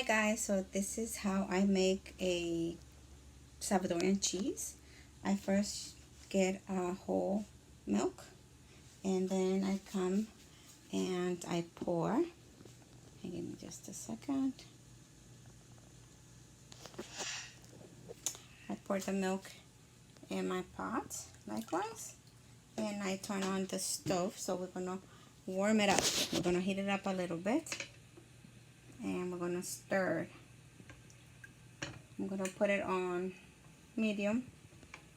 Hi guys, so this is how I make a Salvadorian cheese. I first get a whole milk and then I come and I pour. Give me just a second. I pour the milk in my pot likewise, and I turn on the stove. So we're gonna warm it up. We're gonna heat it up a little bit and we're gonna stir. I'm gonna put it on medium.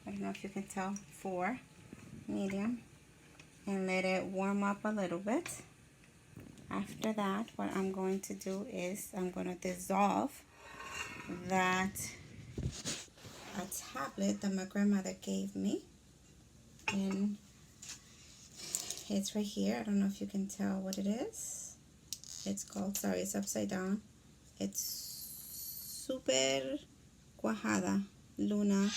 I don't know if you can tell, 4 medium, and let it warm up a little bit. After that, what I'm going to do is I'm going to dissolve that a tablet that my grandmother gave me, and it's right here. I don't know if you can tell what it is. It's called, sorry, it's upside down. It's Super Cuajada Luna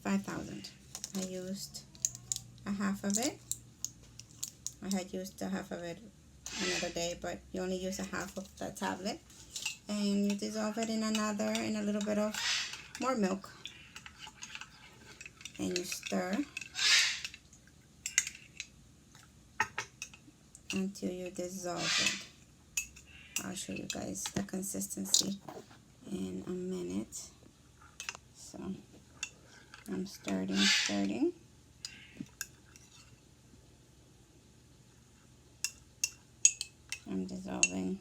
5000. I used a half of it. I had used a half of it another day, but you only use a half of the tablet, and you dissolve it in a little bit of more milk, and you stir until you dissolve it. I'll show you guys the consistency in a minute. So I'm stirring. I'm dissolving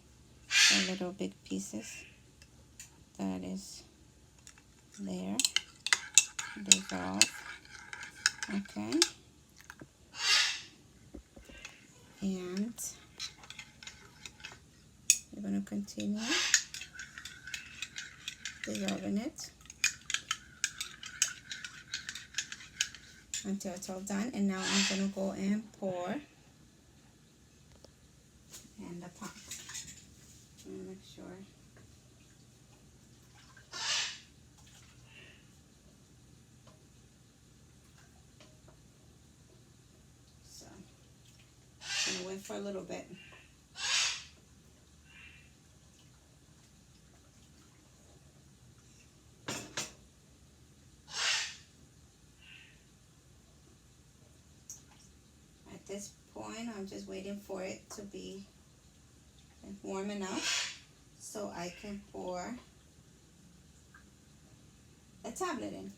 the little big pieces that is there. Dissolve. Okay. And we're going to continue dissolving it until it's all done. And now I'm going to go and pour in the pot. And make sure. So I'm going to wait for a little bit. At this point, I'm just waiting for it to be warm enough so I can pour the tablet in.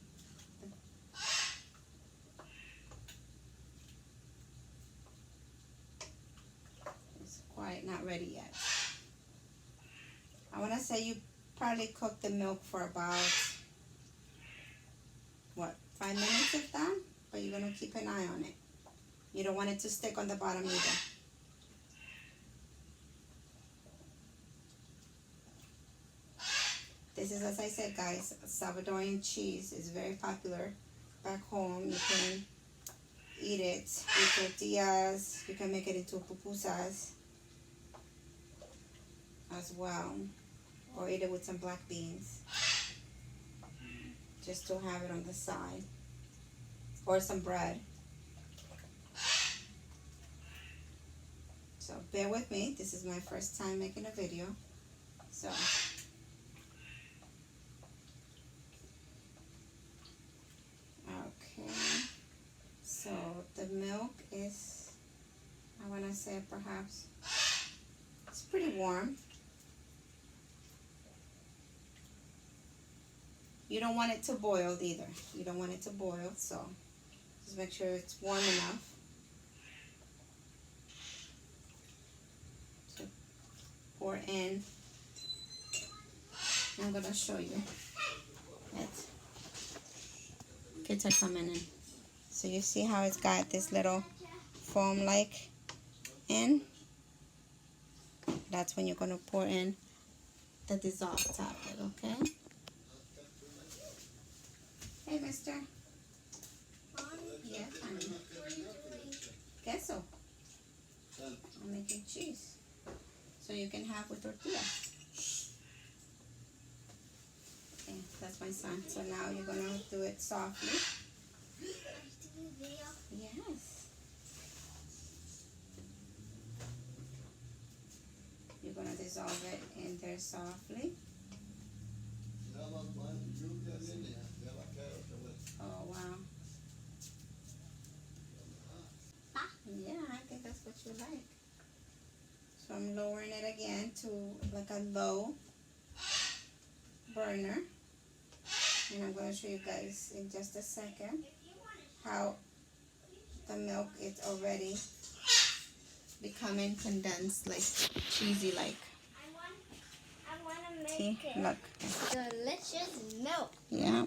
It's quite not ready yet. I want to say you probably cook the milk for about, what, 5 minutes if that? But you're going to keep an eye on it. You don't want it to stick on the bottom either. This is, as I said, guys, Salvadorian cheese is very popular back home. You can eat it with tortillas. You can make it into pupusas as well, or eat it with some black beans, just to have it on the side, or some bread. So bear with me. This is my first time making a video, so. Okay, so the milk is, I want to say perhaps, it's pretty warm. You don't want it to boil either. You don't want it to boil, so just make sure it's warm enough to pour in. I'm going to show you it. Kids are coming in. So you see how it's got this little foam-like in? That's when you're going to pour in the dissolved tablet, okay? Hey, mister. Yes, honey. What are you doing? Queso. I'm making cheese, so you can have with tortilla. Okay, that's my son. So now you're going to do it softly. Are you doing a video? Yes. You're going to dissolve it in there softly. Oh, wow. Yeah, I think that's what you like. So I'm lowering it again to like a low burner. And I'm going to show you guys in just a second how the milk is already becoming condensed, like cheesy like. I want to make See, it look. delicious milk. Yeah.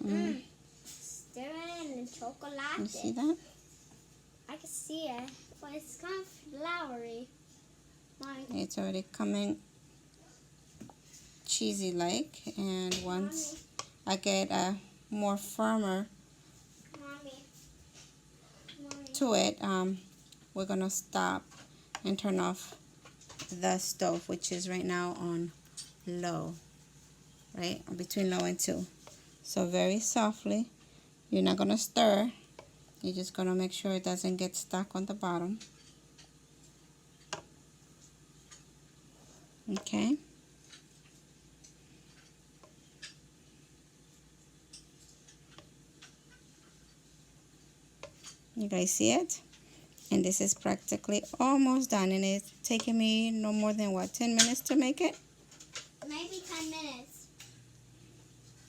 Stir it in chocolate. You see that? I can see it, but it's kind of floury. It's already coming cheesy like, and once I get a more firmer Mommy. to it, we're gonna stop and turn off the stove, which is right now on low, right between low and 2. So very softly, you're not gonna stir, you're just gonna make sure it doesn't get stuck on the bottom. Okay. You guys see it? And this is practically almost done, and it's taking me no more than what, 10 minutes to make it? Maybe 10 minutes.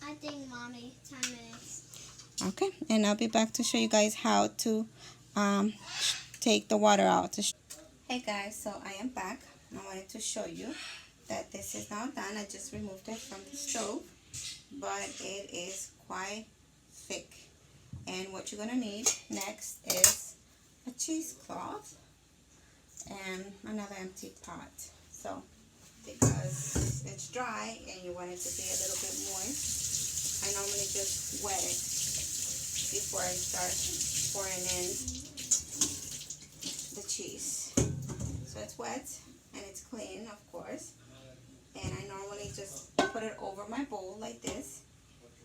I think, Mommy, 10 minutes. Okay, and I'll be back to show you guys how to take the water out. Hey guys, so I am back. I wanted to show you that this is now done. I just removed it from the stove, but it is quite thick. And what you're gonna need next is a cheesecloth and another empty pot. So, because it's dry and you want it to be a little bit moist, I normally just wet it before I start pouring in the cheese. So it's wet and it's clean, of course. And I normally just put it over my bowl like this.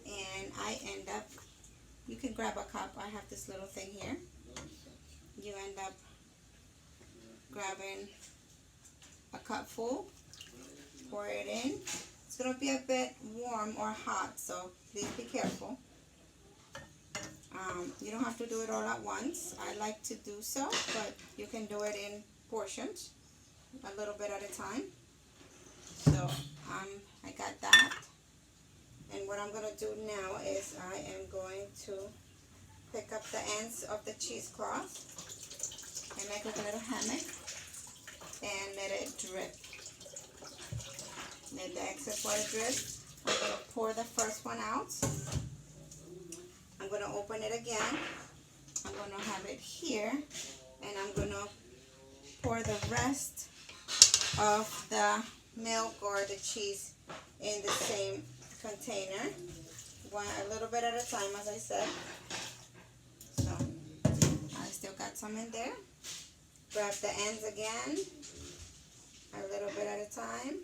And I end up, you can grab a cup. I have this little thing here. You end up grabbing a cup full, pour it in. It's going to be a bit warm or hot, so please be careful. You don't have to do it all at once. I like to do so, but you can do it in portions, a little bit at a time. So I got that. And what I'm going to do now is I am going to pick up the ends of the cheesecloth and make like a little hammock and let it drip. Let the excess water drip. I'm going to pour the first one out. I'm going to open it again. I'm going to have it here, and I'm going to pour the rest of the milk or the cheese in the same container, a little bit at a time, as I said. So I still got some in there. Grab the ends again, a little bit at a time.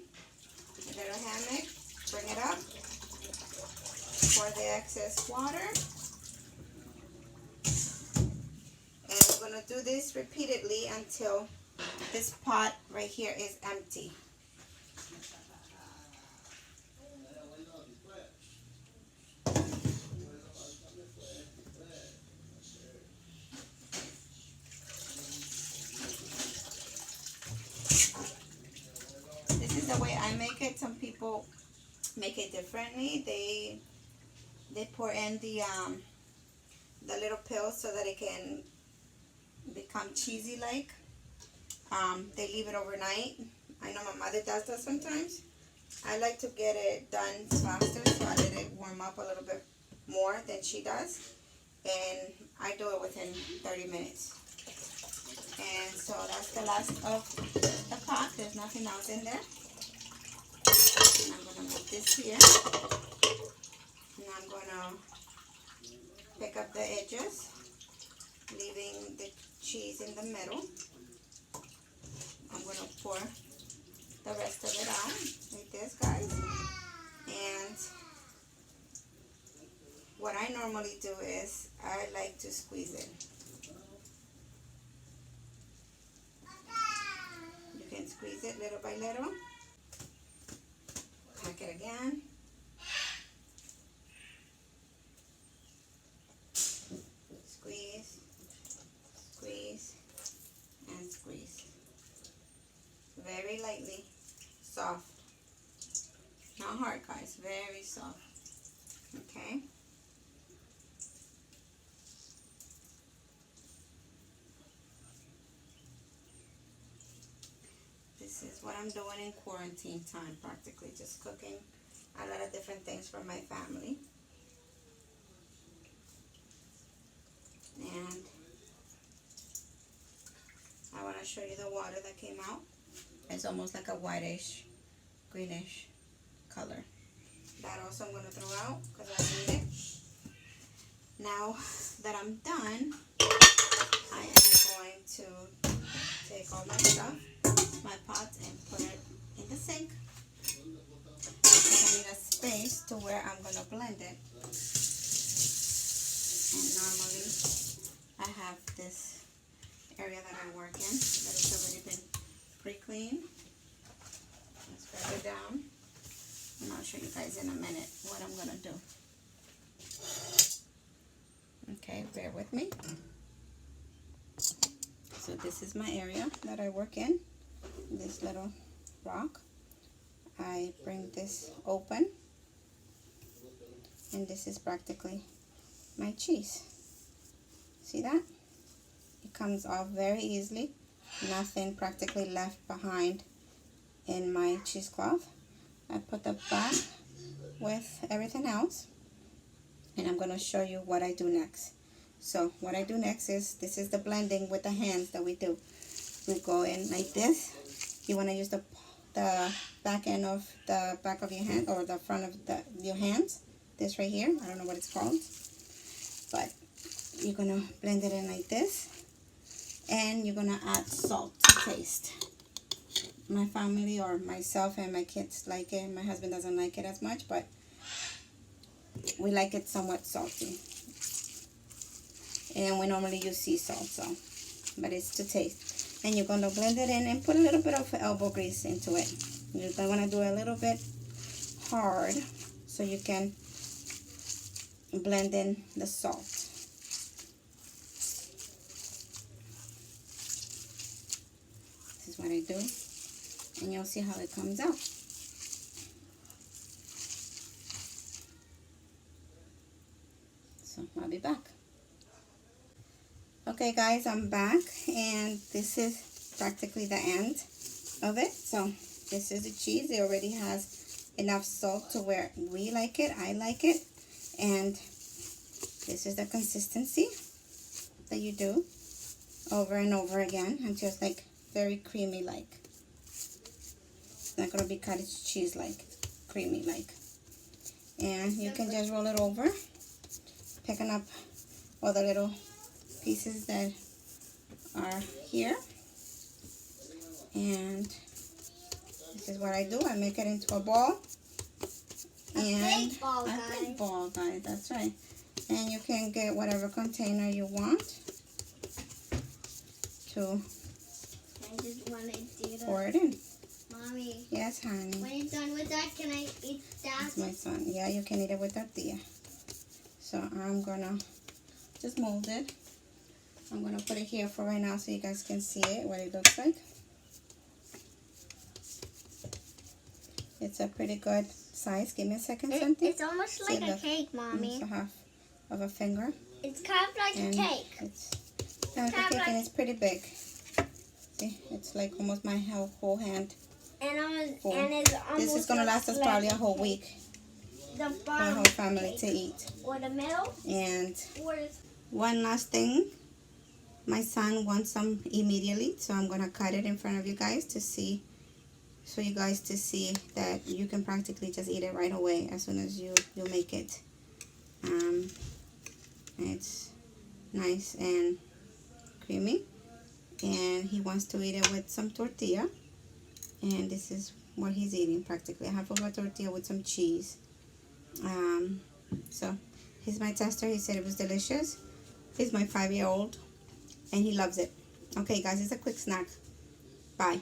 A little hammock, bring it up, pour the excess water. And I'm going to do this repeatedly until this pot right here is empty. This is the way I make it. Some people make it differently. They pour in the little pills so that it can become cheesy like. They leave it overnight. I know my mother does that sometimes. I like to get it done faster, so I let it warm up a little bit more than she does. And I do it within 30 minutes. And so that's the last of the pot. There's nothing else in there. And I'm going to move this here. And I'm going to pick up the edges, leaving the cheese in the middle. I'm going to pour the rest of it out like this, guys. And what I normally do is I like to squeeze it. You can squeeze it little by little. Pack it again. not hard, guys. Very soft. Okay. This is what I'm doing in quarantine time, practically. Just cooking a lot of different things for my family. And I want to show you the water that came out. It's almost like a whitish, greenish color. That also I'm going to throw out because I need it. Now that I'm done, I am going to take all my stuff, my pot, and put it in the sink. Because I need a space to where I'm going to blend it. And normally I have this area that I work in that has already been pre-cleaned. Let's grab it down. And I'll show you guys in a minute what I'm going to do. Okay, bear with me. So this is my area that I work in, this little rock. I bring this open, and this is practically my cheese. See that? It comes off very easily. Nothing practically left behind in my cheesecloth. I put the back with everything else, and I'm going to show you what I do next. So what I do next is, this is the blending with the hands that we do. We go in like this. You want to use the back end of the back of your hand, or the front of your hands. This right here, I don't know what it's called, but you're going to blend it in like this, and you're going to add salt to taste. My family, or myself and my kids, like it. My husband doesn't like it as much, but we like it somewhat salty. And we normally use sea salt, so, but it's to taste. And you're going to blend it in and put a little bit of elbow grease into it. You're going to want to do a little bit hard so you can blend in the salt. This is what I do, and you'll see how it comes out. So I'll be back. Okay guys, I'm back, and this is practically the end of it. So this is the cheese. It already has enough salt to where we like it, I like it, and this is the consistency that you do over and over again until it's like very creamy like. It's not going to be cottage cheese like, creamy like. And you can just roll it over, picking up all the little pieces that are here, and this is what I do. I make it into a ball, and a big ball, guys. That's right. And you can get whatever container you want to I just want to do that. pour it in. Mommy. Yes, honey. When you're done with that, can I eat that? That's my son. Yeah, you can eat it with tortilla. So I'm gonna just mold it. I'm going to put it here for right now so you guys can see it, what it looks like. It's a pretty good size. Give me a second, Santi. It's almost like a cake, Mommy. It's a half of a finger. It's kind of like a cake. It's kind of a cake, and it's pretty big. See, it's like almost my whole hand. And it's almost this is going to last us like probably a whole week for the whole family to eat. Or the middle. And Or one last thing. My son wants some immediately, so I'm going to cut it in front of you guys to see, so you guys to see that you can practically just eat it right away as soon as you make it. It's nice and creamy, and he wants to eat it with some tortilla, and this is what he's eating, practically half of a tortilla with some cheese. So he's my tester. He said it was delicious. He's my 5-year-old. And he loves it. Okay, guys, it's a quick snack. Bye.